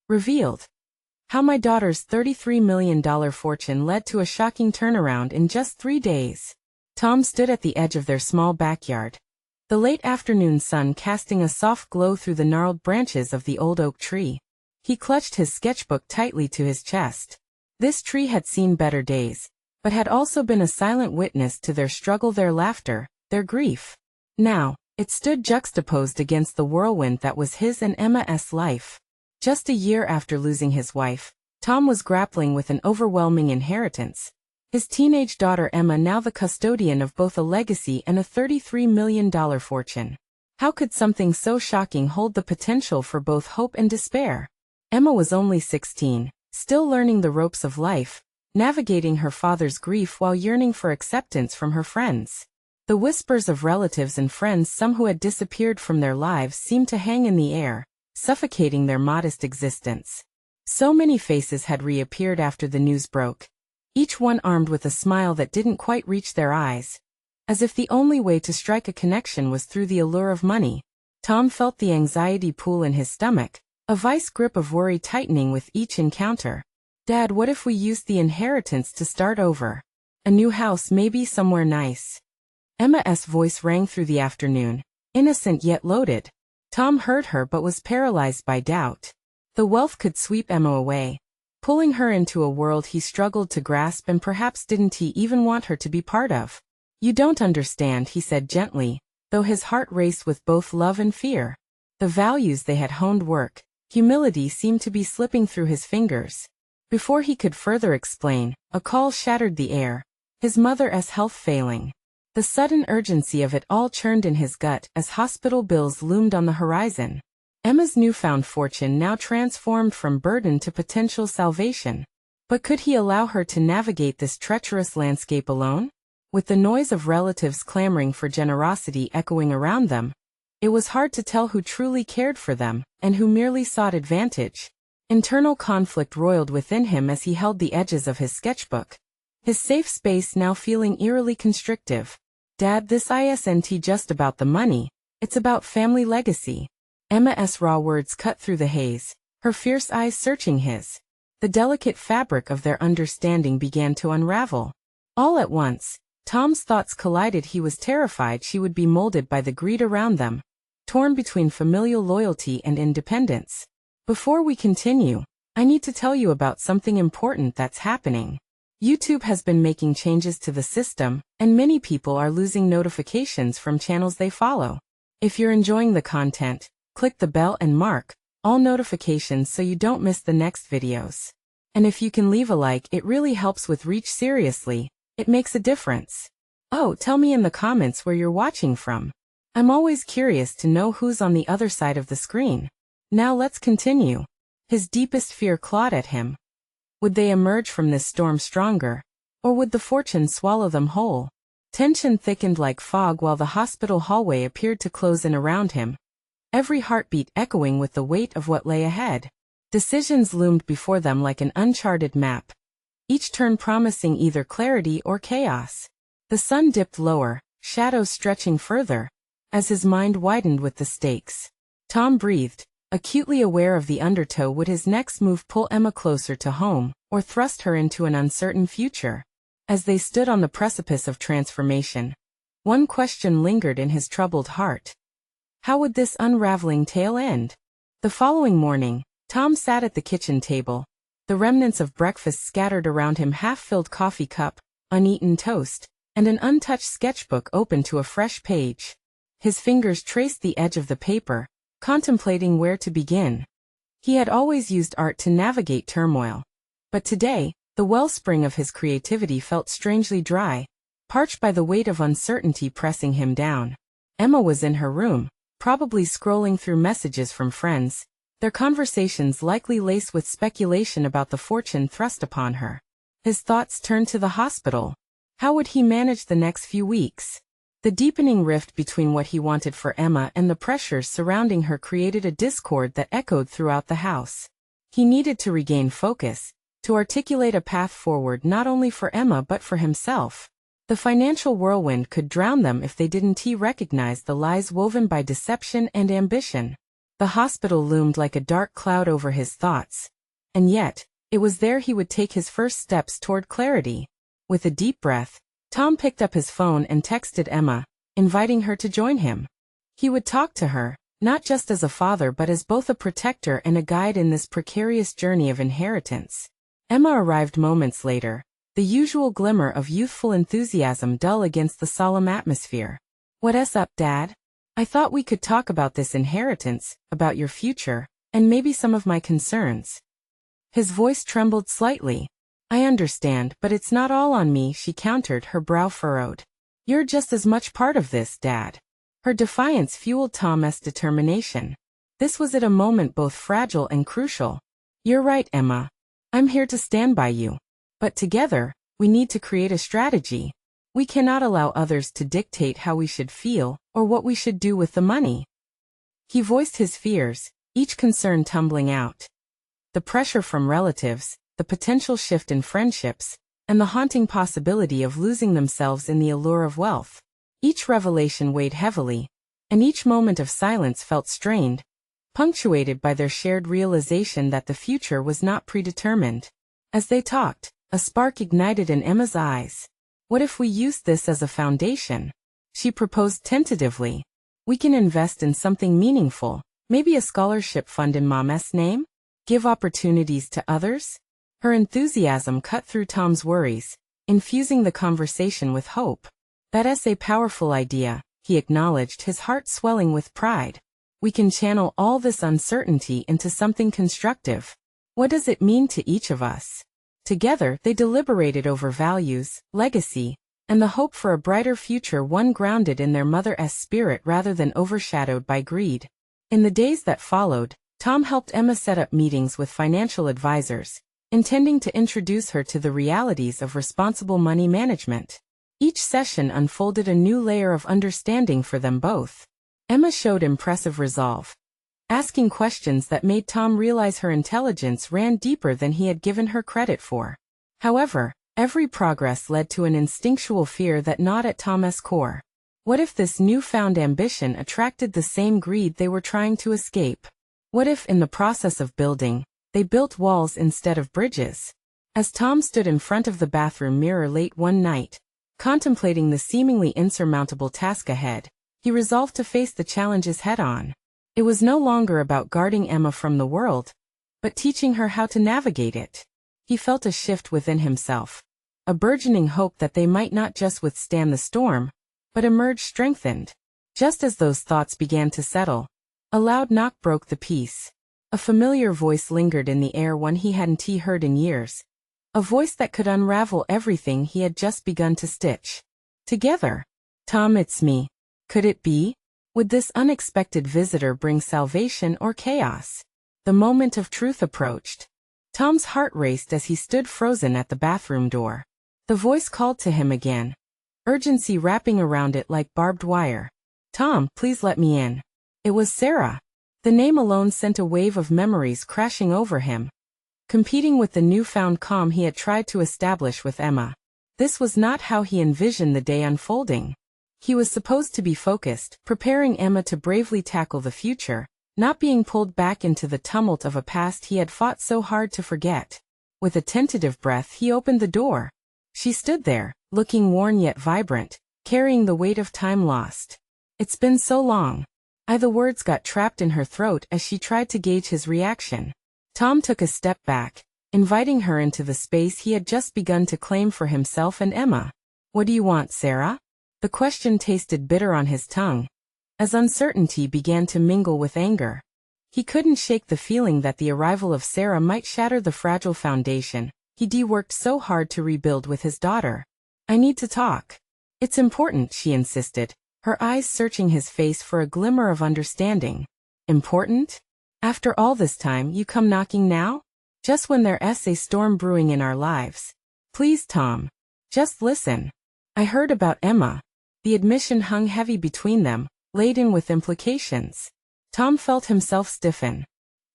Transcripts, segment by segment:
Revealed. How my daughter's $33 million fortune led to a shocking turnaround in just 3 days. Tom stood at the edge of their small backyard, the late afternoon sun casting a soft glow through the gnarled branches of the old oak tree. He clutched his sketchbook tightly to his chest. This tree had seen better days, but had also been a silent witness to their struggle, their laughter, their grief. Now, it stood juxtaposed against the whirlwind that was his and Emma's life. Just a year after losing his wife, Tom was grappling with an overwhelming inheritance. His teenage daughter Emma, now the custodian of both a legacy and a $33 million fortune. How could something so shocking hold the potential for both hope and despair? Emma was only 16, still learning the ropes of life, navigating her father's grief while yearning for acceptance from her friends. The whispers of relatives and friends, some who had disappeared from their lives, seemed to hang in the air, suffocating their modest existence. So many faces had reappeared after the news broke, each one armed with a smile that didn't quite reach their eyes. As if the only way to strike a connection was through the allure of money, Tom felt the anxiety pool in his stomach, a vice grip of worry tightening with each encounter. Dad, what if we used the inheritance to start over? A new house, maybe somewhere nice. Emma's voice rang through the afternoon, innocent yet loaded. Tom heard her but was paralyzed by doubt. The wealth could sweep Emma away, pulling her into a world he struggled to grasp and perhaps didn't he even want her to be part of. You don't understand, he said gently, though his heart raced with both love and fear. The values they had honed work, humility seemed to be slipping through his fingers. Before he could further explain, a call shattered the air. His mother's health failing. The sudden urgency of it all churned in his gut as hospital bills loomed on the horizon. Emma's newfound fortune now transformed from burden to potential salvation. But could he allow her to navigate this treacherous landscape alone? With the noise of relatives clamoring for generosity echoing around them, it was hard to tell who truly cared for them and who merely sought advantage. Internal conflict roiled within him as he held the edges of his sketchbook, his safe space now feeling eerily constrictive. Dad, this isn't just about the money, it's about family legacy. Emma's raw words cut through the haze, her fierce eyes searching his. The delicate fabric of their understanding began to unravel. All at once, Tom's thoughts collided. He was terrified she would be molded by the greed around them, torn between familial loyalty and independence. Before we continue, I need to tell you about something important that's happening. YouTube has been making changes to the system, and many people are losing notifications from channels they follow. If you're enjoying the content, click the bell and mark all notifications so you don't miss the next videos. And if you can leave a like, it really helps with reach. Seriously, it makes a difference. Oh, tell me in the comments where you're watching from. I'm always curious to know who's on the other side of the screen. Now let's continue. His deepest fear clawed at him. Would they emerge from this storm stronger, or would the fortune swallow them whole? Tension thickened like fog while the hospital hallway appeared to close in around him, every heartbeat echoing with the weight of what lay ahead. Decisions loomed before them like an uncharted map, each turn promising either clarity or chaos. The sun dipped lower, shadows stretching further, as his mind widened with the stakes. Tom breathed, acutely aware of the undertow. Would his next move pull Emma closer to home, or thrust her into an uncertain future? As they stood on the precipice of transformation, one question lingered in his troubled heart. How would this unraveling tale end? The following morning, Tom sat at the kitchen table, the remnants of breakfast scattered around him, half-filled coffee cup, uneaten toast, and an untouched sketchbook open to a fresh page. His fingers traced the edge of the paper, contemplating where to begin. He had always used art to navigate turmoil, but today, the wellspring of his creativity felt strangely dry, parched by the weight of uncertainty pressing him down. Emma was in her room, probably scrolling through messages from friends, their conversations likely laced with speculation about the fortune thrust upon her. His thoughts turned to the hospital. How would he manage the next few weeks? The deepening rift between what he wanted for Emma and the pressures surrounding her created a discord that echoed throughout the house. He needed to regain focus, to articulate a path forward not only for Emma but for himself. The financial whirlwind could drown them if they didn't recognize the lies woven by deception and ambition. The hospital loomed like a dark cloud over his thoughts. And yet, it was there he would take his first steps toward clarity. With a deep breath, Tom picked up his phone and texted Emma, inviting her to join him. He would talk to her, not just as a father but as both a protector and a guide in this precarious journey of inheritance. Emma arrived moments later, the usual glimmer of youthful enthusiasm dull against the solemn atmosphere. "What's up, Dad? I thought we could talk about this inheritance, about your future, and maybe some of my concerns." His voice trembled slightly. "I understand, but it's not all on me," she countered, her brow furrowed. "You're just as much part of this, Dad." Her defiance fueled Tom's determination. This was at a moment both fragile and crucial. "You're right, Emma. I'm here to stand by you. But together, we need to create a strategy. We cannot allow others to dictate how we should feel, or what we should do with the money." He voiced his fears, each concern tumbling out. The pressure from relatives, the potential shift in friendships, and the haunting possibility of losing themselves in the allure of wealth. Each revelation weighed heavily, and each moment of silence felt strained, punctuated by their shared realization that the future was not predetermined. As they talked, a spark ignited in Emma's eyes. "What if we used this as a foundation?" She proposed tentatively. "We can invest in something meaningful, maybe a scholarship fund in Mom's name? Give opportunities to others?" Her enthusiasm cut through Tom's worries, infusing the conversation with hope. "That's a powerful idea," he acknowledged, his heart swelling with pride. "We can channel all this uncertainty into something constructive. What does it mean to each of us?" Together, they deliberated over values, legacy, and the hope for a brighter future, one grounded in their mother's spirit rather than overshadowed by greed. In the days that followed, Tom helped Emma set up meetings with financial advisors, intending to introduce her to the realities of responsible money management. Each session unfolded a new layer of understanding for them both. Emma showed impressive resolve, asking questions that made Tom realize her intelligence ran deeper than he had given her credit for. However, every progress led to an instinctual fear that gnawed at Tom's core. What if this newfound ambition attracted the same greed they were trying to escape? What if, in the process of building, they built walls instead of bridges? As Tom stood in front of the bathroom mirror late one night, contemplating the seemingly insurmountable task ahead, he resolved to face the challenges head-on. It was no longer about guarding Emma from the world, but teaching her how to navigate it. He felt a shift within himself, a burgeoning hope that they might not just withstand the storm, but emerge strengthened. Just as those thoughts began to settle, a loud knock broke the peace. A familiar voice lingered in the air, one he hadn't heard in years. A voice that could unravel everything he had just begun to stitch together. "Tom, it's me. Could it be? Would this unexpected visitor bring salvation or chaos?" The moment of truth approached. Tom's heart raced as he stood frozen at the bathroom door. The voice called to him again, urgency wrapping around it like barbed wire. "Tom, please let me in." It was Sarah. The name alone sent a wave of memories crashing over him, competing with the newfound calm he had tried to establish with Emma. This was not how he envisioned the day unfolding. He was supposed to be focused, preparing Emma to bravely tackle the future, not being pulled back into the tumult of a past he had fought so hard to forget. With a tentative breath, he opened the door. She stood there, looking worn yet vibrant, carrying the weight of time lost. "It's been so long." The words got trapped in her throat as she tried to gauge his reaction. Tom took a step back, inviting her into the space he had just begun to claim for himself and Emma. "What do you want, Sarah?" The question tasted bitter on his tongue, as uncertainty began to mingle with anger. He couldn't shake the feeling that the arrival of Sarah might shatter the fragile foundation he'd worked so hard to rebuild with his daughter. "I need to talk." "It's important," she insisted, her eyes searching his face for a glimmer of understanding. "Important? After all this time, you come knocking now? Just when there's a storm brewing in our lives." "Please, Tom. Just listen." "I heard about Emma." The admission hung heavy between them, laden with implications. Tom felt himself stiffen.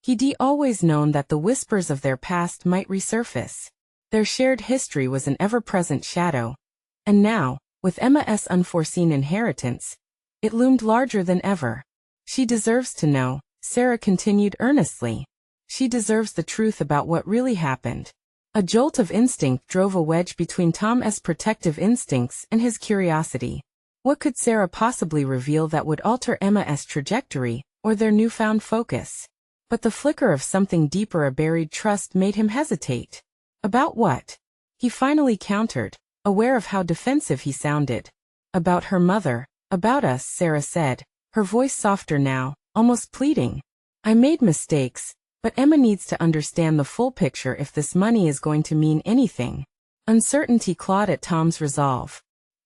He'd always known that the whispers of their past might resurface. Their shared history was an ever-present shadow. And now, with Emma's unforeseen inheritance, it loomed larger than ever. "She deserves to know," Sarah continued earnestly. She deserves the truth about what really happened. A jolt of instinct drove a wedge between Tom's protective instincts and his curiosity. What could Sarah possibly reveal that would alter Emma's trajectory, or their newfound focus? But the flicker of something deeper, a buried trust, made him hesitate. About what? He finally countered, aware of how defensive he sounded. About her mother. About us, Sarah said, her voice softer now, almost pleading. I made mistakes, but Emma needs to understand the full picture if this money is going to mean anything. Uncertainty clawed at Tom's resolve.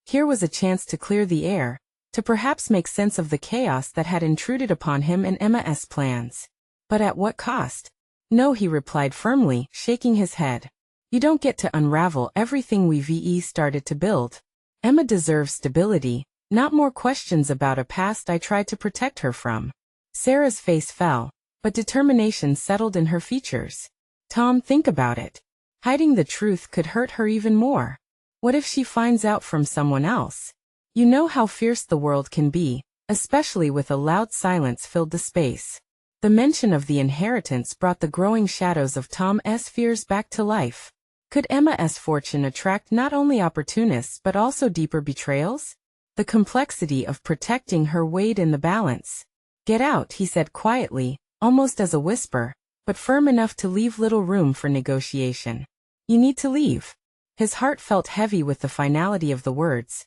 Here was a chance to clear the air, to perhaps make sense of the chaos that had intruded upon him and Emma's plans. But at what cost? No, he replied firmly, shaking his head. You don't get to unravel everything we've started to build. Emma deserves stability, not more questions about a past I tried to protect her from. Sarah's face fell, but determination settled in her features. Tom, think about it. Hiding the truth could hurt her even more. What if she finds out from someone else? You know how fierce the world can be, especially with a loud silence filled the space. The mention of the inheritance brought the growing shadows of Tom's fears back to life. Could Emma's fortune attract not only opportunists but also deeper betrayals? The complexity of protecting her weighed in the balance. Get out, he said quietly, almost as a whisper, but firm enough to leave little room for negotiation. You need to leave. His heart felt heavy with the finality of the words.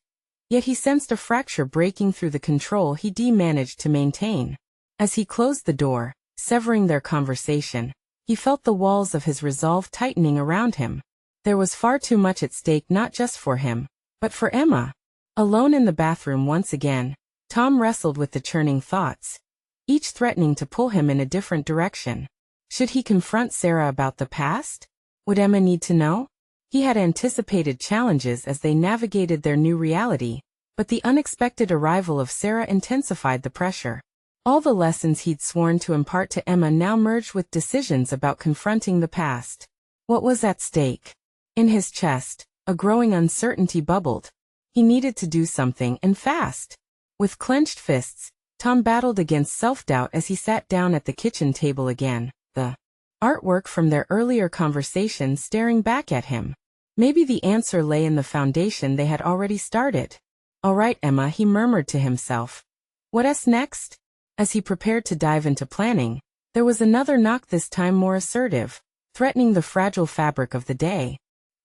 Yet he sensed a fracture breaking through the control he managed to maintain. As he closed the door, severing their conversation, he felt the walls of his resolve tightening around him. There was far too much at stake, not just for him, but for Emma. Alone in the bathroom once again, Tom wrestled with the churning thoughts, each threatening to pull him in a different direction. Should he confront Sarah about the past? Would Emma need to know? He had anticipated challenges as they navigated their new reality, but the unexpected arrival of Sarah intensified the pressure. All the lessons he'd sworn to impart to Emma now merged with decisions about confronting the past. What was at stake? In his chest, a growing uncertainty bubbled. He needed to do something, and fast. With clenched fists, Tom battled against self-doubt as he sat down at the kitchen table again, the artwork from their earlier conversation staring back at him. Maybe the answer lay in the foundation they had already started. All right, Emma, he murmured to himself. What's next? As he prepared to dive into planning, there was another knock, this time more assertive, threatening the fragile fabric of the day.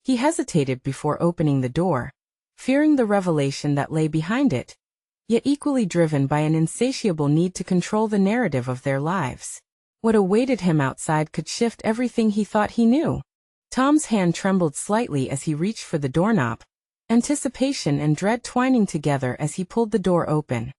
He hesitated before opening the door, fearing the revelation that lay behind it, yet equally driven by an insatiable need to control the narrative of their lives. What awaited him outside could shift everything he thought he knew. Tom's hand trembled slightly as he reached for the doorknob, anticipation and dread twining together as he pulled the door open.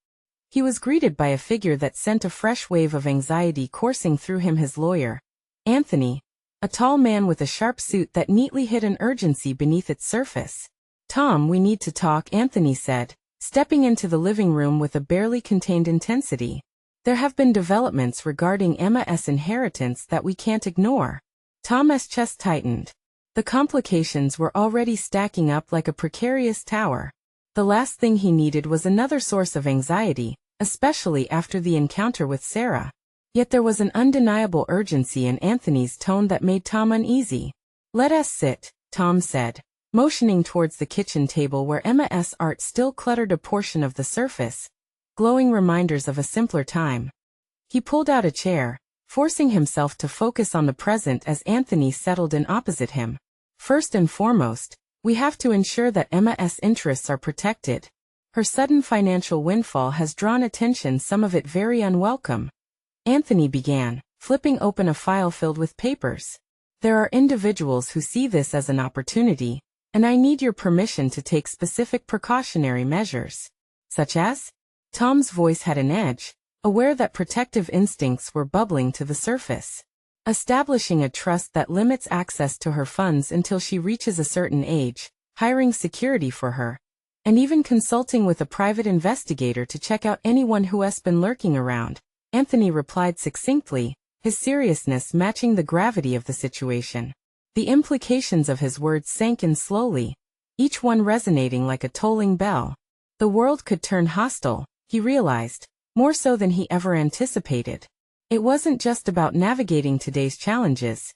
He was greeted by a figure that sent a fresh wave of anxiety coursing through him, his lawyer, Anthony, a tall man with a sharp suit that neatly hid an urgency beneath its surface. Tom, we need to talk, Anthony said, stepping into the living room with a barely contained intensity. There have been developments regarding Emma's inheritance that we can't ignore. Tom's chest tightened. The complications were already stacking up like a precarious tower. The last thing he needed was another source of anxiety, especially after the encounter with Sarah. Yet there was an undeniable urgency in Anthony's tone that made Tom uneasy. Let us sit, Tom said, motioning towards the kitchen table where Emma's art still cluttered a portion of the surface, glowing reminders of a simpler time. He pulled out a chair, forcing himself to focus on the present as Anthony settled in opposite him. First and foremost, we have to ensure that Emma's interests are protected. Her sudden financial windfall has drawn attention, some of it very unwelcome. Anthony began, flipping open a file filled with papers. There are individuals who see this as an opportunity, and I need your permission to take specific precautionary measures. Such as? Tom's voice had an edge, aware that protective instincts were bubbling to the surface. Establishing a trust that limits access to her funds until she reaches a certain age, hiring security for her, and even consulting with a private investigator to check out anyone who has been lurking around, Anthony replied succinctly, his seriousness matching the gravity of the situation. The implications of his words sank in slowly, each one resonating like a tolling bell. The world could turn hostile, he realized, more so than he ever anticipated. It wasn't just about navigating today's challenges.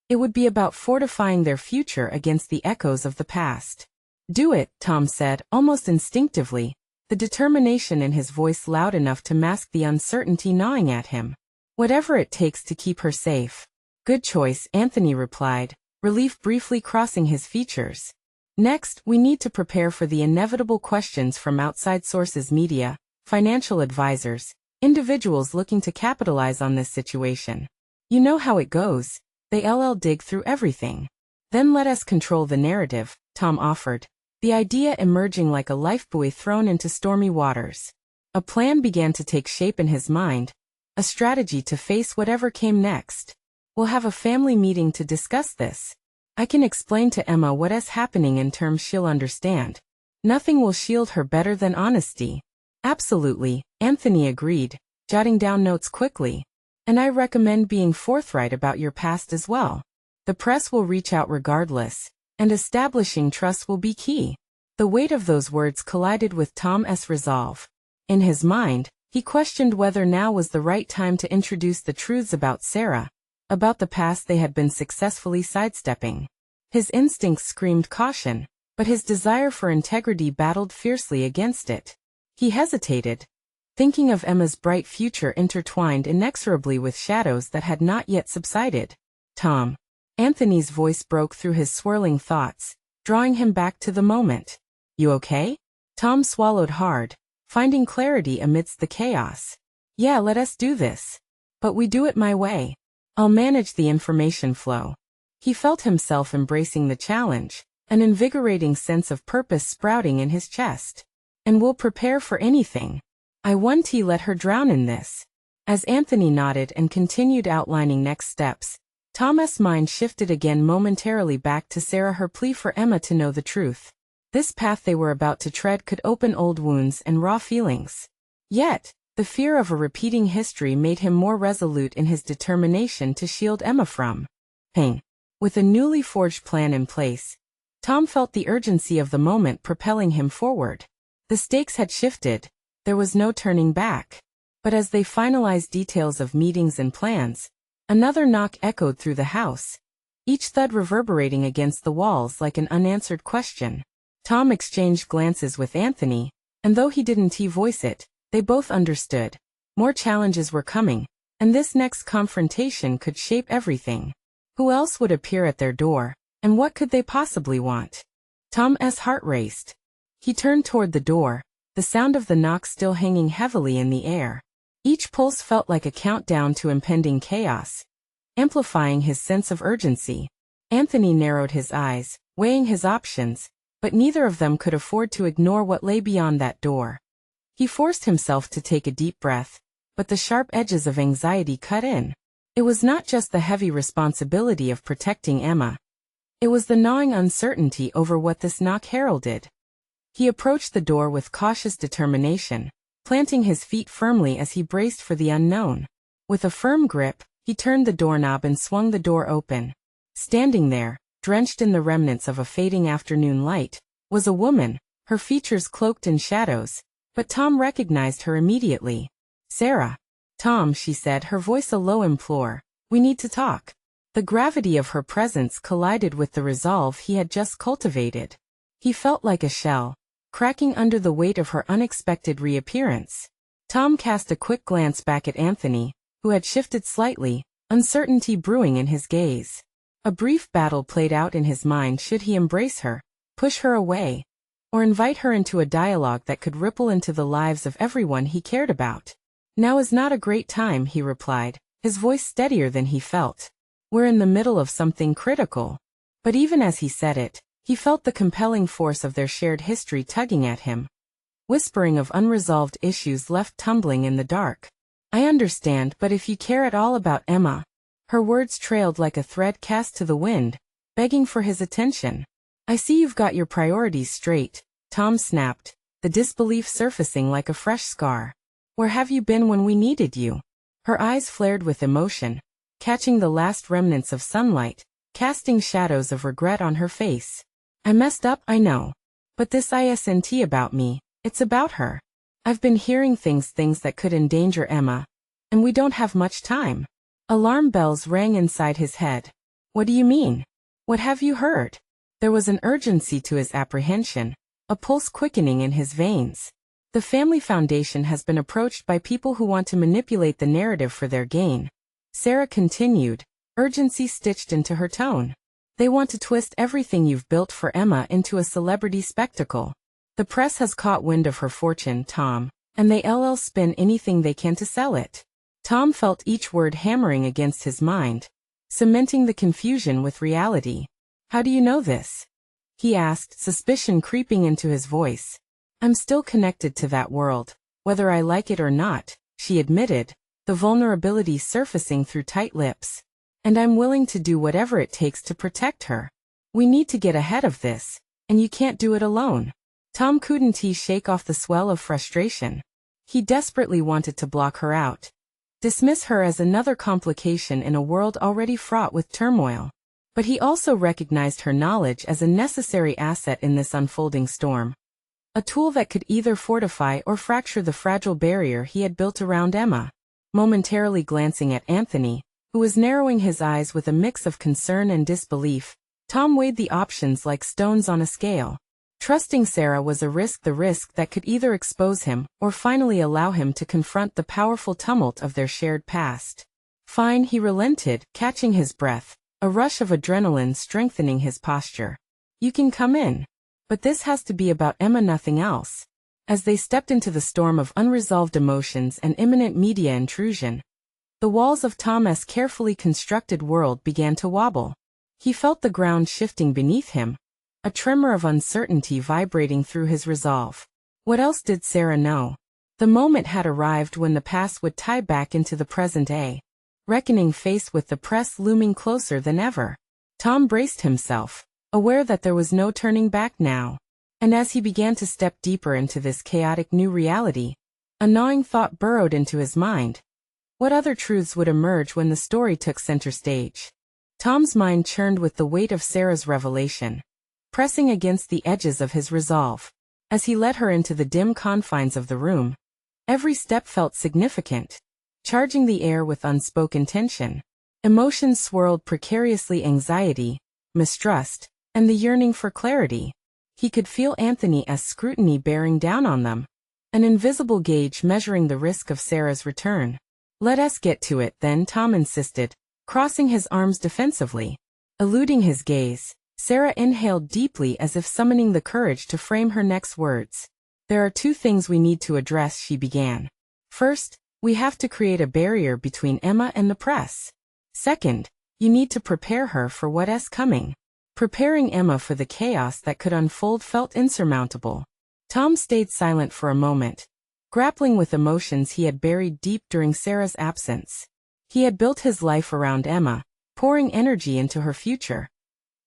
It would be about fortifying their future against the echoes of the past. "Do it," Tom said, almost instinctively, the determination in his voice loud enough to mask the uncertainty gnawing at him. "Whatever it takes to keep her safe." "Good choice," Anthony replied, relief briefly crossing his features. "Next, we need to prepare for the inevitable questions from outside sources, media, financial advisors, individuals looking to capitalize on this situation. You know how it goes. They'll dig through everything. Then let us control the narrative," Tom offered, the idea emerging like a lifebuoy thrown into stormy waters. A plan began to take shape in his mind, a strategy to face whatever came next. "We'll have a family meeting to discuss this. I can explain to Emma what's happening in terms she'll understand. Nothing will shield her better than honesty." "Absolutely," Anthony agreed, jotting down notes quickly. "And I recommend being forthright about your past as well. The press will reach out regardless, and establishing trust will be key." The weight of those words collided with Tom's resolve. In his mind, he questioned whether now was the right time to introduce the truths about Sarah, about the past they had been successfully sidestepping. His instincts screamed caution, but his desire for integrity battled fiercely against it. He hesitated, thinking of Emma's bright future intertwined inexorably with shadows that had not yet subsided. "Tom." Anthony's voice broke through his swirling thoughts, drawing him back to the moment. "You okay?" Tom swallowed hard, finding clarity amidst the chaos. "Yeah, let us do this. But we do it my way. I'll manage the information flow." He felt himself embracing the challenge, an invigorating sense of purpose sprouting in his chest. "And we'll prepare for anything. I won't let her drown in this." As Anthony nodded and continued outlining next steps, Tom's mind shifted again momentarily back to Sarah, her plea for Emma to know the truth. This path they were about to tread could open old wounds and raw feelings. Yet, the fear of a repeating history made him more resolute in his determination to shield Emma from pain. With a newly forged plan in place, Tom felt the urgency of the moment propelling him forward. The stakes had shifted. There was no turning back. But as they finalized details of meetings and plans, another knock echoed through the house, each thud reverberating against the walls like an unanswered question. Tom exchanged glances with Anthony, and though he didn't voice it, they both understood. More challenges were coming, and this next confrontation could shape everything. Who else would appear at their door, and what could they possibly want? Tom's heart raced. He turned toward the door, the sound of the knock still hanging heavily in the air. Each pulse felt like a countdown to impending chaos, amplifying his sense of urgency. Anthony narrowed his eyes, weighing his options, but neither of them could afford to ignore what lay beyond that door. He forced himself to take a deep breath, but the sharp edges of anxiety cut in. It was not just the heavy responsibility of protecting Emma. It was the gnawing uncertainty over what this knock heralded. He approached the door with cautious determination, planting his feet firmly as he braced for the unknown. With a firm grip, he turned the doorknob and swung the door open. Standing there, drenched in the remnants of a fading afternoon light, was a woman, her features cloaked in shadows, but Tom recognized her immediately. "Sarah." "Tom," she said, her voice a low implore, "we need to talk." The gravity of her presence collided with the resolve he had just cultivated. He felt like a shell, cracking under the weight of her unexpected reappearance. Tom cast a quick glance back at Anthony, who had shifted slightly, uncertainty brewing in his gaze. A brief battle played out in his mind. Should he embrace her, push her away, or invite her into a dialogue that could ripple into the lives of everyone he cared about? "Now is not a great time," he replied, his voice steadier than he felt. "We're in the middle of something critical." But even as he said it, he felt the compelling force of their shared history tugging at him, whispering of unresolved issues left tumbling in the dark. "I understand, but if you care at all about Emma." Her words trailed like a thread cast to the wind, begging for his attention. "I see you've got your priorities straight," Tom snapped, the disbelief surfacing like a fresh scar. "Where have you been when we needed you?" Her eyes flared with emotion, catching the last remnants of sunlight, casting shadows of regret on her face. "I messed up, I know. But this isn't about me, it's about her. I've been hearing things that could endanger Emma. And we don't have much time. Alarm bells rang inside his head. What do you mean? What have you heard? There was an urgency to his apprehension, a pulse quickening in his veins. The family foundation has been approached by people who want to manipulate the narrative for their gain. Sarah continued, urgency stitched into her tone. They want to twist everything you've built for Emma into a celebrity spectacle. The press has caught wind of her fortune, Tom, and they'll spin anything they can to sell it. Tom felt each word hammering against his mind, cementing the confusion with reality. How do you know this? He asked, suspicion creeping into his voice. I'm still connected to that world, whether I like it or not, she admitted, the vulnerability surfacing through tight lips. And I'm willing to do whatever it takes to protect her. We need to get ahead of this, and you can't do it alone. Tom couldn't shake off the swell of frustration. He desperately wanted to block her out. Dismiss her as another complication in a world already fraught with turmoil. But he also recognized her knowledge as a necessary asset in this unfolding storm. A tool that could either fortify or fracture the fragile barrier he had built around Emma. Momentarily glancing at Anthony, who was narrowing his eyes with a mix of concern and disbelief, Tom weighed the options like stones on a scale. Trusting Sarah was the risk that could either expose him or finally allow him to confront the powerful tumult of their shared past. Fine, he relented, catching his breath, a rush of adrenaline strengthening his posture. You can come in. But this has to be about Emma, nothing else. As they stepped into the storm of unresolved emotions and imminent media intrusion, the walls of Tom's carefully constructed world began to wobble. He felt the ground shifting beneath him, a tremor of uncertainty vibrating through his resolve. What else did Sarah know? The moment had arrived when the past would tie back into the present, a reckoning faced with the press looming closer than ever. Tom braced himself, aware that there was no turning back now. And as he began to step deeper into this chaotic new reality, a gnawing thought burrowed into his mind. What other truths would emerge when the story took center stage? Tom's mind churned with the weight of Sarah's revelation, pressing against the edges of his resolve. As he led her into the dim confines of the room, every step felt significant, charging the air with unspoken tension. Emotions swirled precariously: anxiety, mistrust, and the yearning for clarity. He could feel Anthony's scrutiny bearing down on them, an invisible gauge measuring the risk of Sarah's return. Let us get to it then, Tom insisted, crossing his arms defensively. Eluding his gaze, Sarah inhaled deeply as if summoning the courage to frame her next words. There are two things we need to address, she began. First, we have to create a barrier between Emma and the press. Second, you need to prepare her for what's coming. Preparing Emma for the chaos that could unfold felt insurmountable. Tom stayed silent for a moment, grappling with emotions he had buried deep during Sarah's absence. He had built his life around Emma, pouring energy into her future.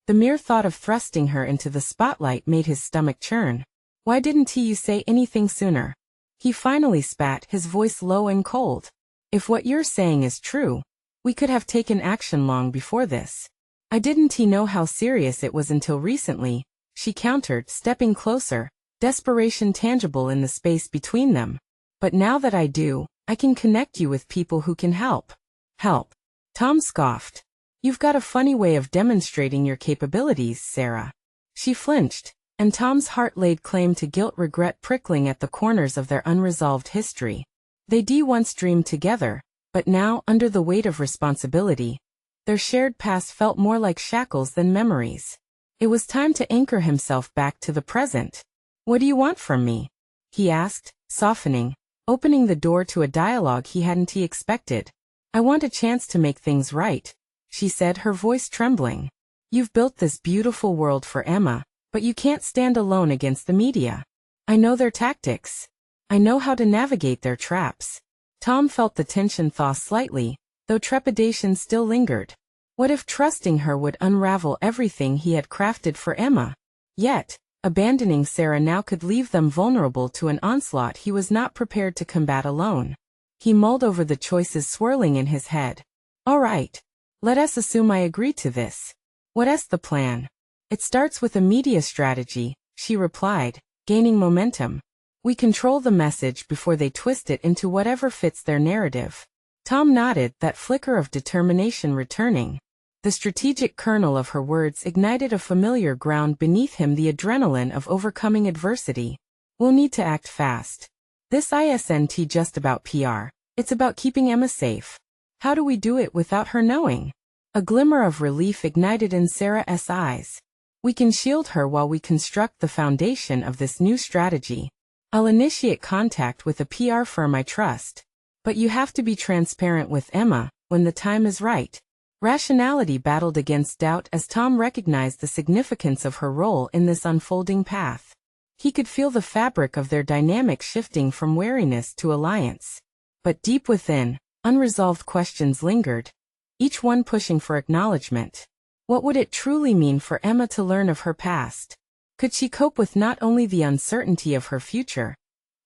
The mere thought of thrusting her into the spotlight made his stomach churn. Why didn't you say anything sooner? He finally spat, his voice low and cold. If what you're saying is true, we could have taken action long before this. I didn't know how serious it was until recently, she countered, stepping closer, desperation tangible in the space between them. But now that I do, I can connect you with people who can help. Help? Tom scoffed. You've got a funny way of demonstrating your capabilities, Sarah. She flinched, and Tom's heart laid claim to guilt, regret prickling at the corners of their unresolved history. They once dreamed together, but now, under the weight of responsibility, their shared past felt more like shackles than memories. It was time to anchor himself back to the present. What do you want from me? He asked, softening, opening the door to a dialogue he hadn't expected. I want a chance to make things right, she said, her voice trembling. You've built this beautiful world for Emma, but you can't stand alone against the media. I know their tactics. I know how to navigate their traps. Tom felt the tension thaw slightly, though trepidation still lingered. What if trusting her would unravel everything he had crafted for Emma? Yet, abandoning Sarah now could leave them vulnerable to an onslaught he was not prepared to combat alone. He mulled over the choices swirling in his head. All right. Let us assume I agree to this. What's the plan? It starts with a media strategy, she replied, gaining momentum. We control the message before they twist it into whatever fits their narrative. Tom nodded, that flicker of determination returning. The strategic kernel of her words ignited a familiar ground beneath him, the adrenaline of overcoming adversity. We'll need to act fast. This isn't just about PR. It's about keeping Emma safe. How do we do it without her knowing? A glimmer of relief ignited in Sarah's eyes. We can shield her while we construct the foundation of this new strategy. I'll initiate contact with a PR firm I trust. But you have to be transparent with Emma when the time is right. Rationality battled against doubt as Tom recognized the significance of her role in this unfolding path. He could feel the fabric of their dynamic shifting from wariness to alliance. But deep within, unresolved questions lingered, each one pushing for acknowledgement. What would it truly mean for Emma to learn of her past? Could she cope with not only the uncertainty of her future,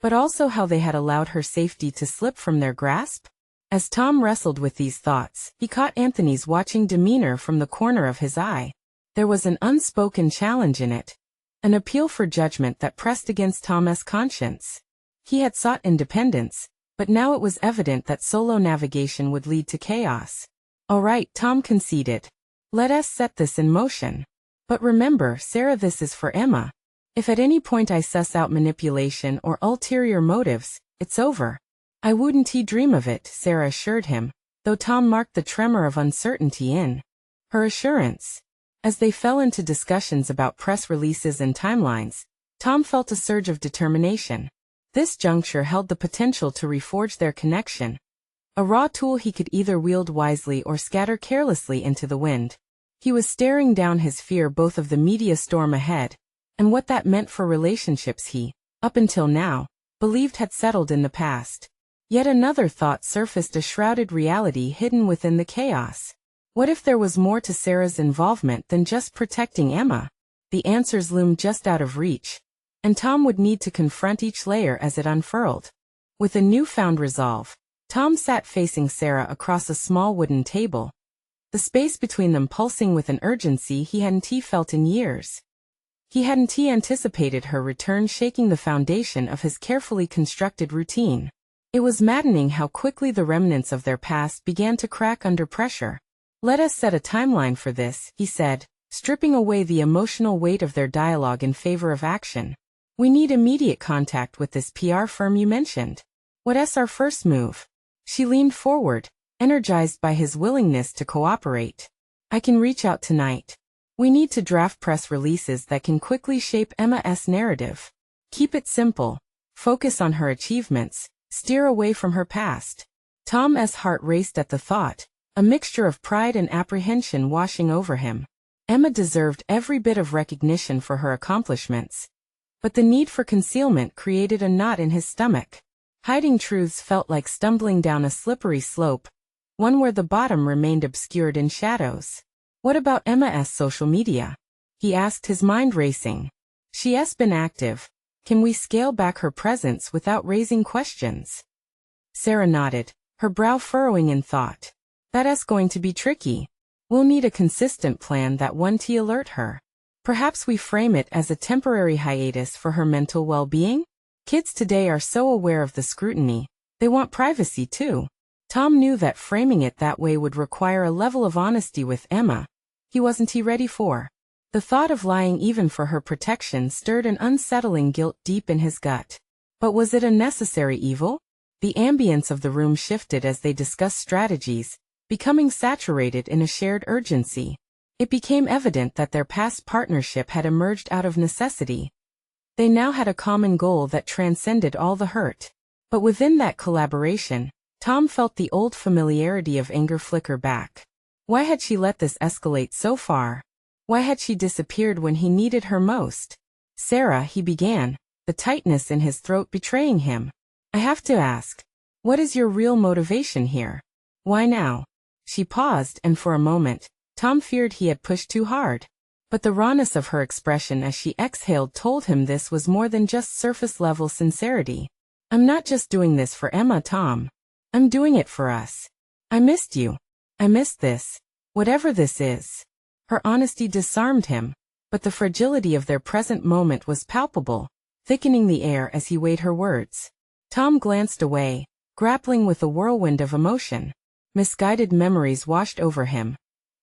but also how they had allowed her safety to slip from their grasp? As Tom wrestled with these thoughts, he caught Anthony's watching demeanor from the corner of his eye. There was an unspoken challenge in it, an appeal for judgment that pressed against Tom's conscience. He had sought independence, but now it was evident that solo navigation would lead to chaos. All right, Tom conceded. Let us set this in motion. But remember, Sarah, this is for Emma. If at any point I suss out manipulation or ulterior motives, it's over. I wouldn't dream of it, Sarah assured him, though Tom marked the tremor of uncertainty in her assurance. As they fell into discussions about press releases and timelines, Tom felt a surge of determination. This juncture held the potential to reforge their connection. A raw tool he could either wield wisely or scatter carelessly into the wind. He was staring down his fear both of the media storm ahead, and what that meant for relationships he, up until now, believed had settled in the past. Yet another thought surfaced, a shrouded reality hidden within the chaos. What if there was more to Sarah's involvement than just protecting Emma? The answers loomed just out of reach, and Tom would need to confront each layer as it unfurled. With a newfound resolve, Tom sat facing Sarah across a small wooden table, the space between them pulsing with an urgency he hadn't felt in years. He hadn't anticipated her return, shaking the foundation of his carefully constructed routine. It was maddening how quickly the remnants of their past began to crack under pressure. Let us set a timeline for this, he said, stripping away the emotional weight of their dialogue in favor of action. We need immediate contact with this PR firm you mentioned. What's our first move? She leaned forward, energized by his willingness to cooperate. I can reach out tonight. We need to draft press releases that can quickly shape Emma's narrative. Keep it simple. Focus on her achievements. Steer away from her past. Tom's heart raced at the thought, a mixture of pride and apprehension washing over him. Emma deserved every bit of recognition for her accomplishments. But the need for concealment created a knot in his stomach. Hiding truths felt like stumbling down a slippery slope, one where the bottom remained obscured in shadows. What about Emma's social media? He asked, his mind racing. She's been active. Can we scale back her presence without raising questions? Sarah nodded, her brow furrowing in thought. That's going to be tricky. We'll need a consistent plan that won't alert her. Perhaps we frame it as a temporary hiatus for her mental well-being? Kids today are so aware of the scrutiny. They want privacy too. Tom knew that framing it that way would require a level of honesty with Emma he wasn't ready for. The thought of lying even for her protection stirred an unsettling guilt deep in his gut. But was it a necessary evil? The ambience of the room shifted as they discussed strategies, becoming saturated in a shared urgency. It became evident that their past partnership had emerged out of necessity. They now had a common goal that transcended all the hurt. But within that collaboration, Tom felt the old familiarity of anger flicker back. Why had she let this escalate so far? Why had she disappeared when he needed her most? Sarah, he began, the tightness in his throat betraying him. I have to ask, what is your real motivation here? Why now? She paused, and for a moment, Tom feared he had pushed too hard. But the rawness of her expression as she exhaled told him this was more than just surface-level sincerity. I'm not just doing this for Emma, Tom. I'm doing it for us. I missed you. I missed this. Whatever this is. Her honesty disarmed him, but the fragility of their present moment was palpable, thickening the air as he weighed her words. Tom glanced away, grappling with a whirlwind of emotion. Misguided memories washed over him.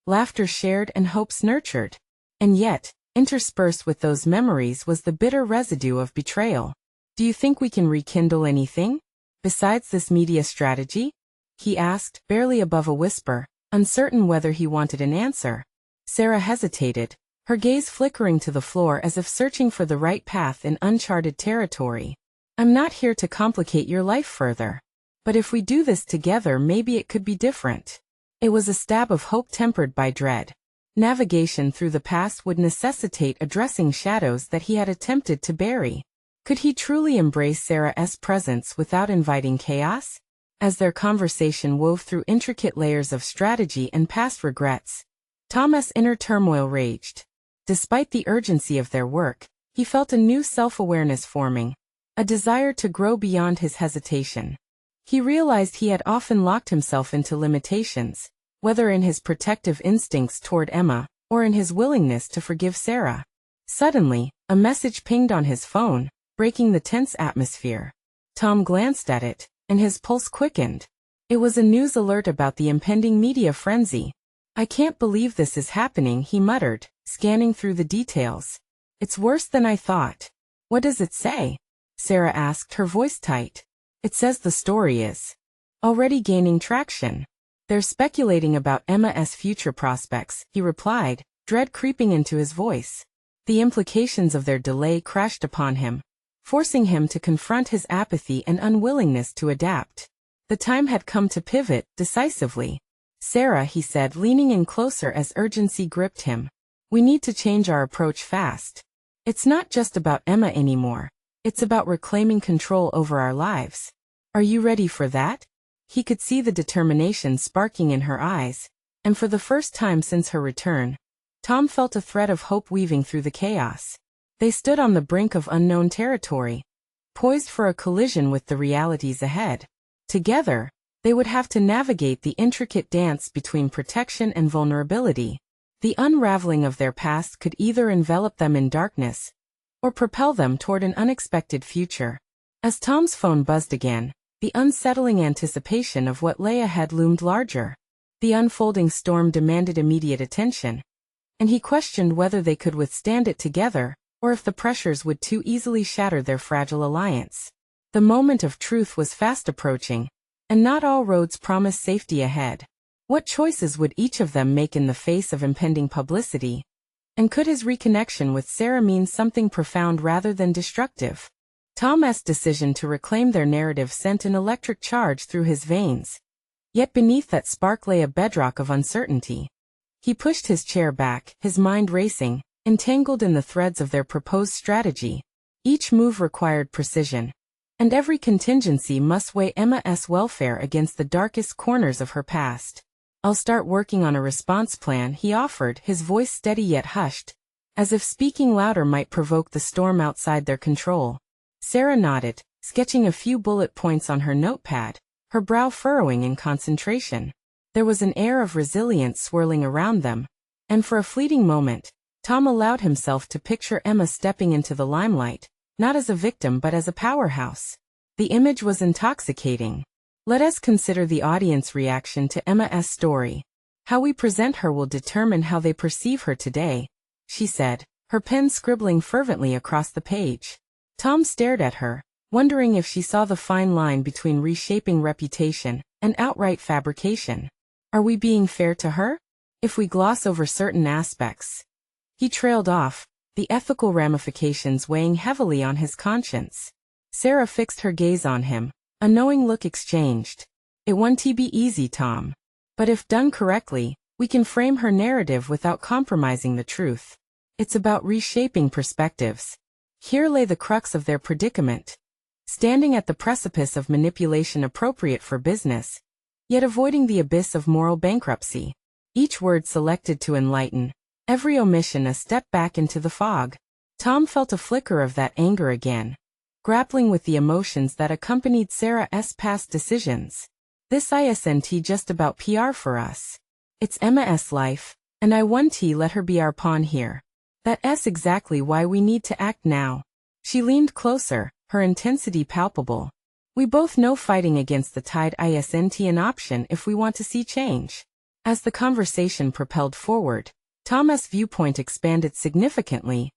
Laughter shared and hopes nurtured. And yet, interspersed with those memories was the bitter residue of betrayal. Do you think we can rekindle anything besides this media strategy? He asked, barely above a whisper, uncertain whether he wanted an answer. Sarah hesitated, her gaze flickering to the floor as if searching for the right path in uncharted territory. I'm not here to complicate your life further. But if we do this together, maybe it could be different. It was a stab of hope tempered by dread. Navigation through the past would necessitate addressing shadows that he had attempted to bury. Could he truly embrace Sarah's presence without inviting chaos? As their conversation wove through intricate layers of strategy and past regrets, Tom's inner turmoil raged. Despite the urgency of their work, he felt a new self-awareness forming, a desire to grow beyond his hesitation. He realized he had often locked himself into limitations, whether in his protective instincts toward Emma, or in his willingness to forgive Sarah. Suddenly, a message pinged on his phone, breaking the tense atmosphere. Tom glanced at it, and his pulse quickened. It was a news alert about the impending media frenzy. I can't believe this is happening, he muttered, scanning through the details. It's worse than I thought. What does it say? Sarah asked, her voice tight. It says the story is already gaining traction. They're speculating about Emma's future prospects, he replied, dread creeping into his voice. The implications of their delay crashed upon him, forcing him to confront his apathy and unwillingness to adapt. The time had come to pivot, decisively. Sarah, he said, leaning in closer as urgency gripped him. We need to change our approach fast. It's not just about Emma anymore. It's about reclaiming control over our lives. Are you ready for that? He could see the determination sparking in her eyes, and for the first time since her return, Tom felt a thread of hope weaving through the chaos. They stood on the brink of unknown territory, poised for a collision with the realities ahead. Together, they would have to navigate the intricate dance between protection and vulnerability. The unraveling of their past could either envelop them in darkness, or propel them toward an unexpected future. As Tom's phone buzzed again, the unsettling anticipation of what lay ahead loomed larger. The unfolding storm demanded immediate attention, and he questioned whether they could withstand it together, or if the pressures would too easily shatter their fragile alliance. The moment of truth was fast approaching, and not all roads promised safety ahead. What choices would each of them make in the face of impending publicity? And could his reconnection with Sarah mean something profound rather than destructive? Tom's decision to reclaim their narrative sent an electric charge through his veins. Yet beneath that spark lay a bedrock of uncertainty. He pushed his chair back, his mind racing, entangled in the threads of their proposed strategy. Each move required precision, and every contingency must weigh Emma's welfare against the darkest corners of her past. I'll start working on a response plan, he offered, his voice steady yet hushed, as if speaking louder might provoke the storm outside their control. Sarah nodded, sketching a few bullet points on her notepad, her brow furrowing in concentration. There was an air of resilience swirling around them, and for a fleeting moment, Tom allowed himself to picture Emma stepping into the limelight, not as a victim but as a powerhouse. The image was intoxicating. Let us consider the audience reaction to Emma's story. How we present her will determine how they perceive her today, she said, her pen scribbling fervently across the page. Tom stared at her, wondering if she saw the fine line between reshaping reputation and outright fabrication. Are we being fair to her? If we gloss over certain aspects? He trailed off, the ethical ramifications weighing heavily on his conscience. Sarah fixed her gaze on him, a knowing look exchanged. It won't be easy, Tom. But if done correctly, we can frame her narrative without compromising the truth. It's about reshaping perspectives. Here lay the crux of their predicament. Standing at the precipice of manipulation appropriate for business, yet avoiding the abyss of moral bankruptcy. Each word selected to enlighten, every omission a step back into the fog. Tom felt a flicker of that anger again, grappling with the emotions that accompanied Sarah's past decisions. This isn't just about PR for us. It's Emma's life, and I won't let her be our pawn here. That's exactly why we need to act now. She leaned closer, her intensity palpable. We both know fighting against the tide isn't an option if we want to see change. As the conversation propelled forward, Tom's viewpoint expanded significantly,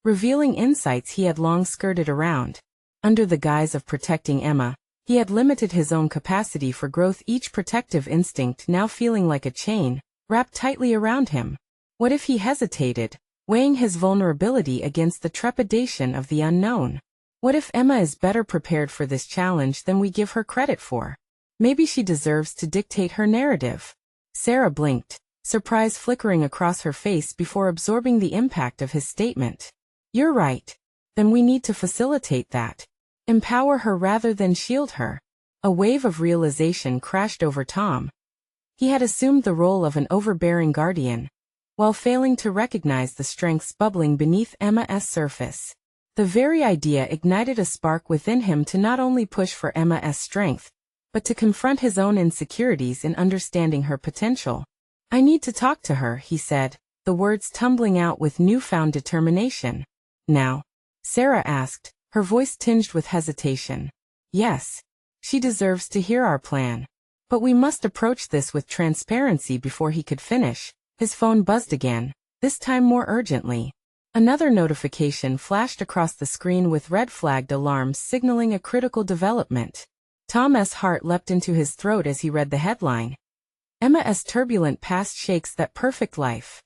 revealing insights he had long skirted around. Under the guise of protecting Emma, he had limited his own capacity for growth, each protective instinct now feeling like a chain, wrapped tightly around him. What if he hesitated, weighing his vulnerability against the trepidation of the unknown? What if Emma is better prepared for this challenge than we give her credit for? Maybe she deserves to dictate her narrative. Sarah blinked, surprise flickering across her face before absorbing the impact of his statement. You're right. Then we need to facilitate that. Empower her rather than shield her. A wave of realization crashed over Tom. He had assumed the role of an overbearing guardian, while failing to recognize the strengths bubbling beneath Emma's surface. The very idea ignited a spark within him to not only push for Emma's strength, but to confront his own insecurities in understanding her potential. I need to talk to her, he said, the words tumbling out with newfound determination. Now? Sarah asked, her voice tinged with hesitation. Yes. She deserves to hear our plan. But we must approach this with transparency. Before he could finish, his phone buzzed again, this time more urgently. Another notification flashed across the screen with red-flagged alarms signaling a critical development. Tom's heart leapt into his throat as he read the headline. Emma's turbulent past shakes that perfect life.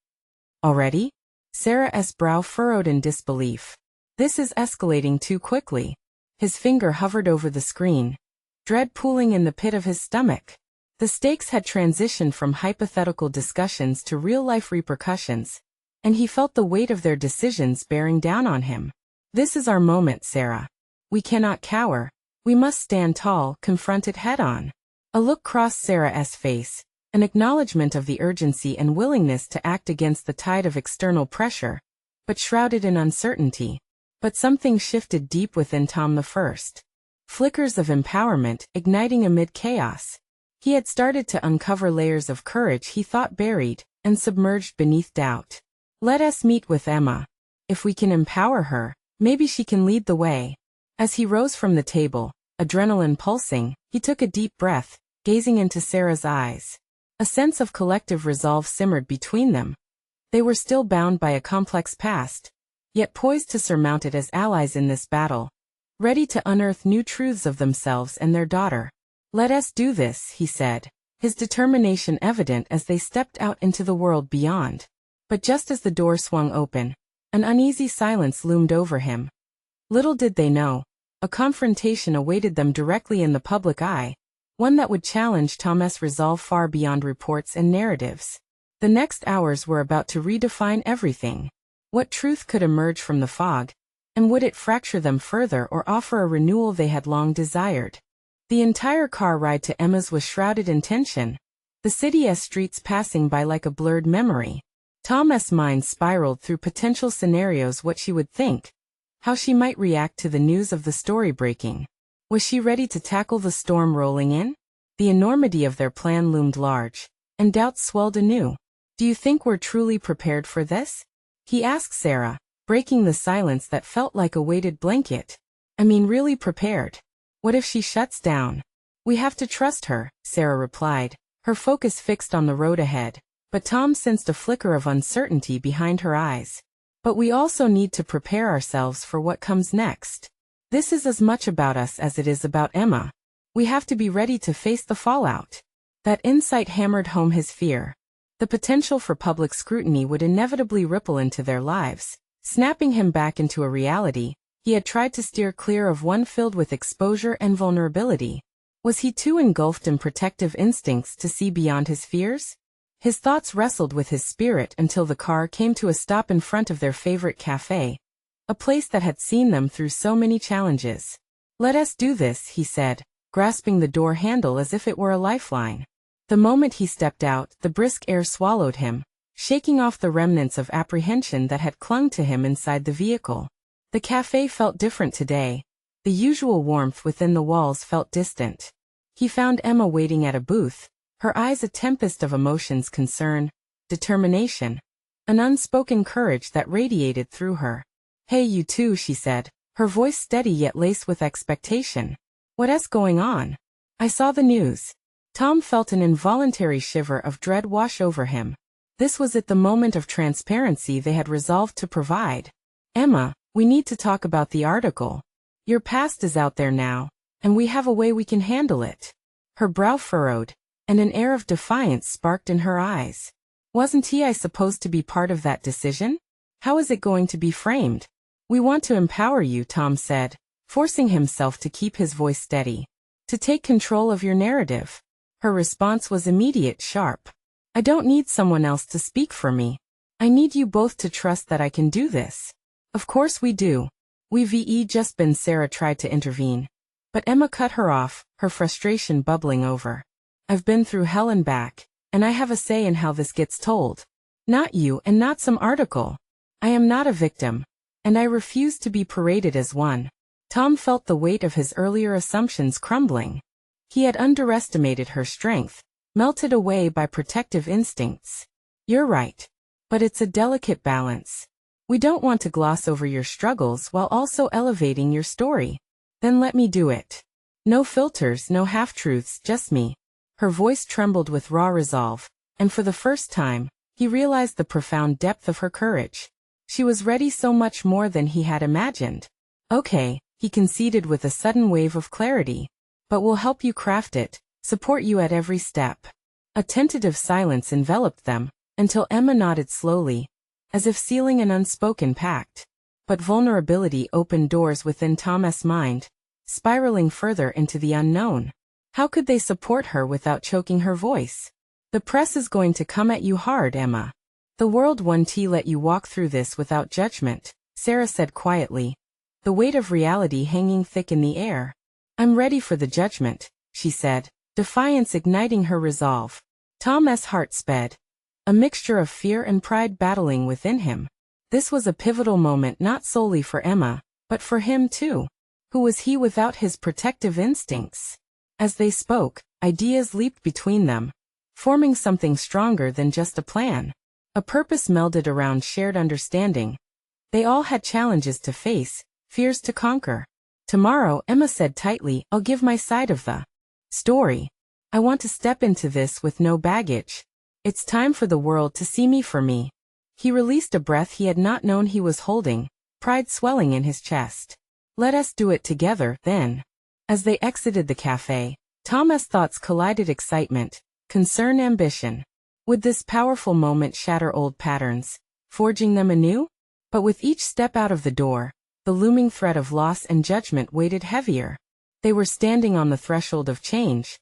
Already? Sarah's brow furrowed in disbelief. This is escalating too quickly. His finger hovered over the screen, dread pooling in the pit of his stomach. The stakes had transitioned from hypothetical discussions to real-life repercussions, and he felt the weight of their decisions bearing down on him. This is our moment, Sarah. We cannot cower. We must stand tall, confront it head-on. A look crossed Sarah's face, an acknowledgement of the urgency and willingness to act against the tide of external pressure, but shrouded in uncertainty. But something shifted deep within Tom the first. Flickers of empowerment igniting amid chaos. He had started to uncover layers of courage he thought buried and submerged beneath doubt. Let us meet with Emma. If we can empower her, maybe she can lead the way. As he rose from the table, adrenaline pulsing, he took a deep breath, gazing into Sarah's eyes. A sense of collective resolve simmered between them. They were still bound by a complex past, yet poised to surmount it as allies in this battle, ready to unearth new truths of themselves and their daughter. Let us do this, he said, his determination evident as they stepped out into the world beyond. But just as the door swung open, an uneasy silence loomed over him. Little did they know, a confrontation awaited them directly in the public eye, one that would challenge Tom's resolve far beyond reports and narratives. The next hours were about to redefine everything. What truth could emerge from the fog, and would it fracture them further or offer a renewal they had long desired? The entire car ride to Emma's was shrouded in tension, the city's streets passing by like a blurred memory. Tom's mind spiraled through potential scenarios: what she would think, how she might react to the news of the story breaking. Was she ready to tackle the storm rolling in? The enormity of their plan loomed large, and doubts swelled anew. Do you think we're truly prepared for this? He asked Sarah, breaking the silence that felt like a weighted blanket. I mean, really prepared. What if she shuts down? We have to trust her, Sarah replied, her focus fixed on the road ahead. But Tom sensed a flicker of uncertainty behind her eyes. But we also need to prepare ourselves for what comes next. This is as much about us as it is about Emma. We have to be ready to face the fallout. That insight hammered home his fear. The potential for public scrutiny would inevitably ripple into their lives, snapping him back into a reality he had tried to steer clear of, one filled with exposure and vulnerability. Was he too engulfed in protective instincts to see beyond his fears? His thoughts wrestled with his spirit until the car came to a stop in front of their favorite cafe, a place that had seen them through so many challenges. Let us do this, he said, grasping the door handle as if it were a lifeline. The moment he stepped out, the brisk air swallowed him, shaking off the remnants of apprehension that had clung to him inside the vehicle. The cafe felt different today. The usual warmth within the walls felt distant. He found Emma waiting at a booth, her eyes a tempest of emotions: concern, determination, an unspoken courage that radiated through her. Hey, you two, she said, her voice steady yet laced with expectation. What's going on? I saw the news. Tom felt an involuntary shiver of dread wash over him. This was at the moment of transparency they had resolved to provide. Emma, we need to talk about the article. Your past is out there now, and we have a way we can handle it. Her brow furrowed, and an air of defiance sparked in her eyes. Wasn't I supposed to be part of that decision? How is it going to be framed? We want to empower you, Tom said, forcing himself to keep his voice steady. To take control of your narrative. Her response was immediate, sharp. I don't need someone else to speak for me. I need you both to trust that I can do this. Of course we do. We've just been. Sarah tried to intervene. But Emma cut her off, her frustration bubbling over. I've been through hell and back, and I have a say in how this gets told. Not you and not some article. I am not a victim, and I refuse to be paraded as one. Tom felt the weight of his earlier assumptions crumbling. He had underestimated her strength, melted away by protective instincts. You're right. But it's a delicate balance. We don't want to gloss over your struggles while also elevating your story. Then let me do it. No filters, no half-truths, just me. Her voice trembled with raw resolve, and for the first time, he realized the profound depth of her courage. She was ready so much more than he had imagined. Okay, he conceded with a sudden wave of clarity. But we'll help you craft it, support you at every step. A tentative silence enveloped them, until Emma nodded slowly, as if sealing an unspoken pact. But vulnerability opened doors within Tom's mind, spiraling further into the unknown. How could they support her without choking her voice? The press is going to come at you hard, Emma. The world won't let you walk through this without judgment, Sarah said quietly, the weight of reality hanging thick in the air. I'm ready for the judgment, she said, defiance igniting her resolve. Tom's heart sped, a mixture of fear and pride battling within him. This was a pivotal moment not solely for Emma, but for him too. Who was he without his protective instincts? As they spoke, ideas leaped between them, forming something stronger than just a plan. A purpose melded around shared understanding. They all had challenges to face, fears to conquer. Tomorrow, Emma said tightly, I'll give my side of the story. I want to step into this with no baggage. It's time for the world to see me for me. He released a breath he had not known he was holding, pride swelling in his chest. Let us do it together, then. As they exited the cafe, Tom's thoughts collided: excitement, concern, ambition. Would this powerful moment shatter old patterns, forging them anew? But with each step out of the door, the looming threat of loss and judgment weighted heavier. They were standing on the threshold of change.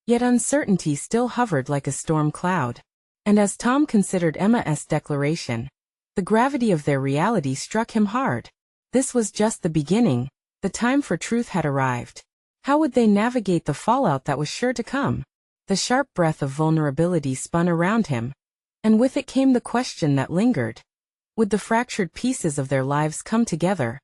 Yet uncertainty still hovered like a storm cloud. And as Tom considered Emma's declaration, the gravity of their reality struck him hard. This was just the beginning. The time for truth had arrived. How would they navigate the fallout that was sure to come? The sharp breath of vulnerability spun around him, and with it came the question that lingered. Would the fractured pieces of their lives come together,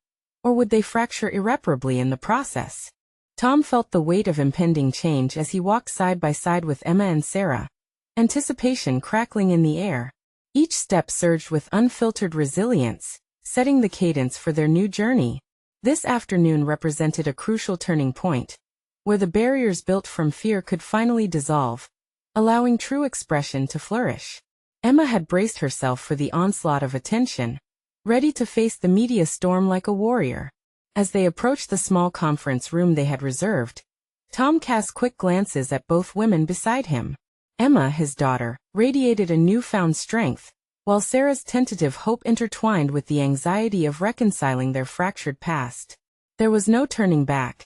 or would they fracture irreparably in the process? Tom felt the weight of impending change as he walked side by side with Emma and Sarah, anticipation crackling in the air. Each step surged with unfiltered resilience, setting the cadence for their new journey. This afternoon represented a crucial turning point, where the barriers built from fear could finally dissolve, allowing true expression to flourish. Emma had braced herself for the onslaught of attention, ready to face the media storm like a warrior. As they approached the small conference room they had reserved, Tom cast quick glances at both women beside him. Emma, his daughter, radiated a newfound strength, while Sarah's tentative hope intertwined with the anxiety of reconciling their fractured past. There was no turning back.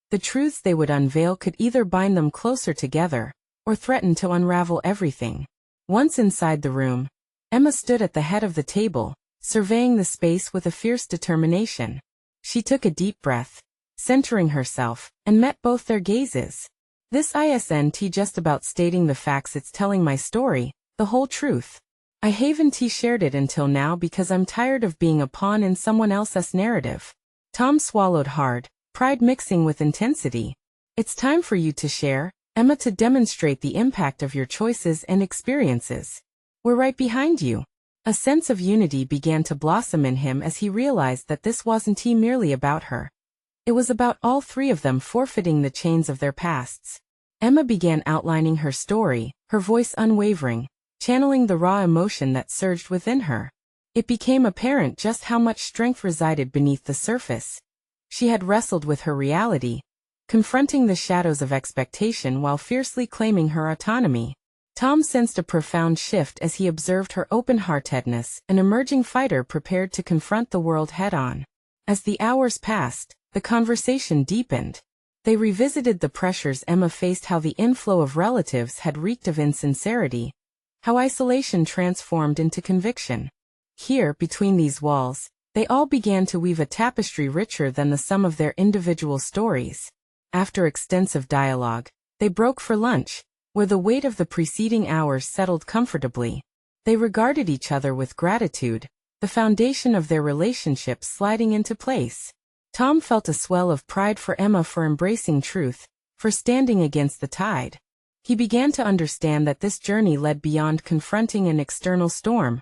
The truths they would unveil could either bind them closer together, or threaten to unravel everything. Once inside the room, Emma stood at the head of the table, surveying the space with a fierce determination. She took a deep breath, centering herself, and met both their gazes. This isn't just about stating the facts, it's telling my story, the whole truth. I haven't shared it until now because I'm tired of being a pawn in someone else's narrative. Tom swallowed hard, pride mixing with intensity. It's time for you to share, Emma, to demonstrate the impact of your choices and experiences. We're right behind you. A sense of unity began to blossom in him as he realized that this wasn't merely about her. It was about all three of them forfeiting the chains of their pasts. Emma began outlining her story, her voice unwavering, channeling the raw emotion that surged within her. It became apparent just how much strength resided beneath the surface. She had wrestled with her reality, confronting the shadows of expectation while fiercely claiming her autonomy. Tom sensed a profound shift as he observed her open-heartedness, an emerging fighter prepared to confront the world head-on. As the hours passed, the conversation deepened. They revisited the pressures Emma faced, how the inflow of relatives had reeked of insincerity, how isolation transformed into conviction. Here, between these walls, they all began to weave a tapestry richer than the sum of their individual stories. After extensive dialogue, they broke for lunch, where the weight of the preceding hours settled comfortably. They regarded each other with gratitude, the foundation of their relationship sliding into place. Tom felt a swell of pride for Emma for embracing truth, for standing against the tide. He began to understand that this journey led beyond confronting an external storm.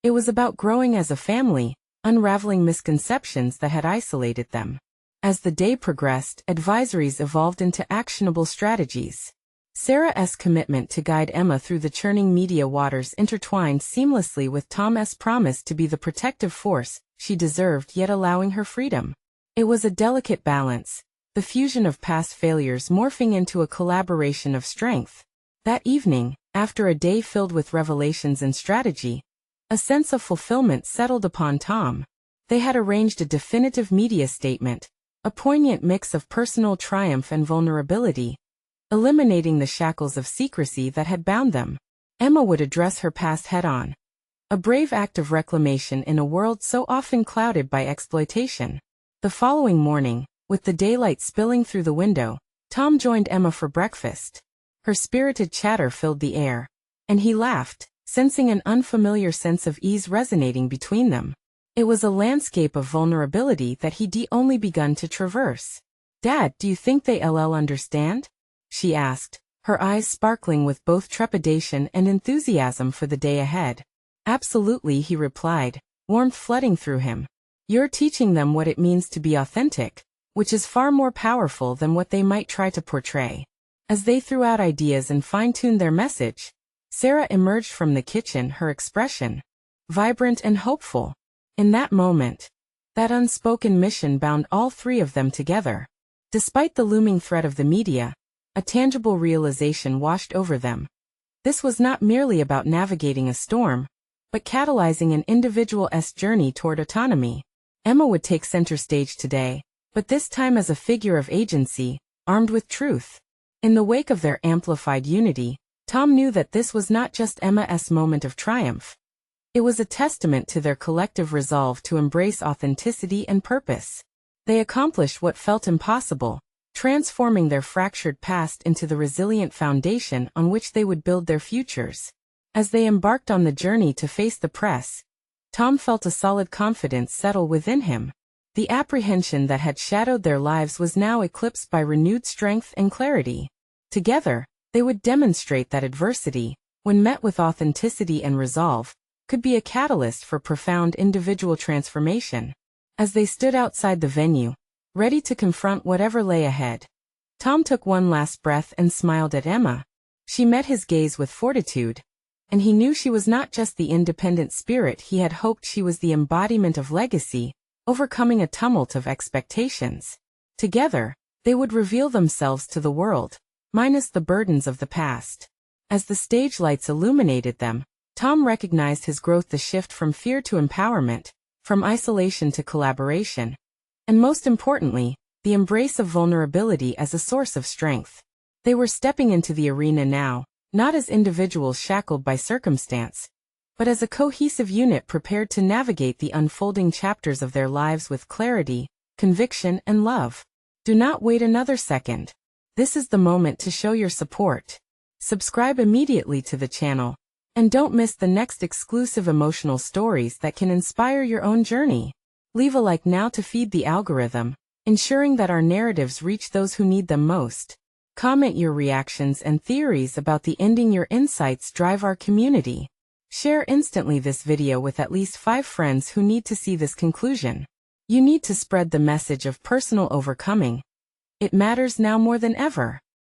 It was about growing as a family, unraveling misconceptions that had isolated them. As the day progressed, advisories evolved into actionable strategies. Sarah's commitment to guide Emma through the churning media waters intertwined seamlessly with Tom's promise to be the protective force she deserved, yet allowing her freedom. It was a delicate balance, the fusion of past failures morphing into a collaboration of strength. That evening, after a day filled with revelations and strategy, a sense of fulfillment settled upon Tom. They had arranged a definitive media statement, a poignant mix of personal triumph and vulnerability, eliminating the shackles of secrecy that had bound them. Emma would address her past head-on, a brave act of reclamation in a world so often clouded by exploitation. The following morning, with the daylight spilling through the window, Tom joined Emma for breakfast. Her spirited chatter filled the air, and he laughed, sensing an unfamiliar sense of ease resonating between them. It was a landscape of vulnerability that he'd only begun to traverse. "Dad, do you think they'll understand?" she asked, her eyes sparkling with both trepidation and enthusiasm for the day ahead. "Absolutely," he replied, warmth flooding through him. "You're teaching them what it means to be authentic, which is far more powerful than what they might try to portray." As they threw out ideas and fine-tuned their message, Sarah emerged from the kitchen, her expression vibrant and hopeful. In that moment, that unspoken mission bound all three of them together. Despite the looming threat of the media, a tangible realization washed over them. This was not merely about navigating a storm, but catalyzing an individual's journey toward autonomy. Emma would take center stage today, but this time as a figure of agency, armed with truth. In the wake of their amplified unity, Tom knew that this was not just Emma's moment of triumph. It was a testament to their collective resolve to embrace authenticity and purpose. They accomplished what felt impossible, transforming their fractured past into the resilient foundation on which they would build their futures. As they embarked on the journey to face the press, Tom felt a solid confidence settle within him. The apprehension that had shadowed their lives was now eclipsed by renewed strength and clarity. Together, they would demonstrate that adversity, when met with authenticity and resolve, could be a catalyst for profound individual transformation. As they stood outside the venue, ready to confront whatever lay ahead, Tom took one last breath and smiled at Emma. She met his gaze with fortitude, and he knew she was not just the independent spirit he had hoped. She was the embodiment of legacy, overcoming a tumult of expectations. Together, they would reveal themselves to the world, minus the burdens of the past. As the stage lights illuminated them, Tom recognized his growth, the shift from fear to empowerment, from isolation to collaboration, and most importantly, the embrace of vulnerability as a source of strength. They were stepping into the arena now, not as individuals shackled by circumstance, but as a cohesive unit prepared to navigate the unfolding chapters of their lives with clarity, conviction, and love. Do not wait another second. This is the moment to show your support. Subscribe immediately to the channel, and don't miss the next exclusive emotional stories that can inspire your own journey. Leave a like now to feed the algorithm, ensuring that our narratives reach those who need them most. Comment your reactions and theories about the ending. Your insights drive our community. Share instantly this video with at least 5 friends who need to see this conclusion. You need to spread the message of personal overcoming. It matters now more than ever.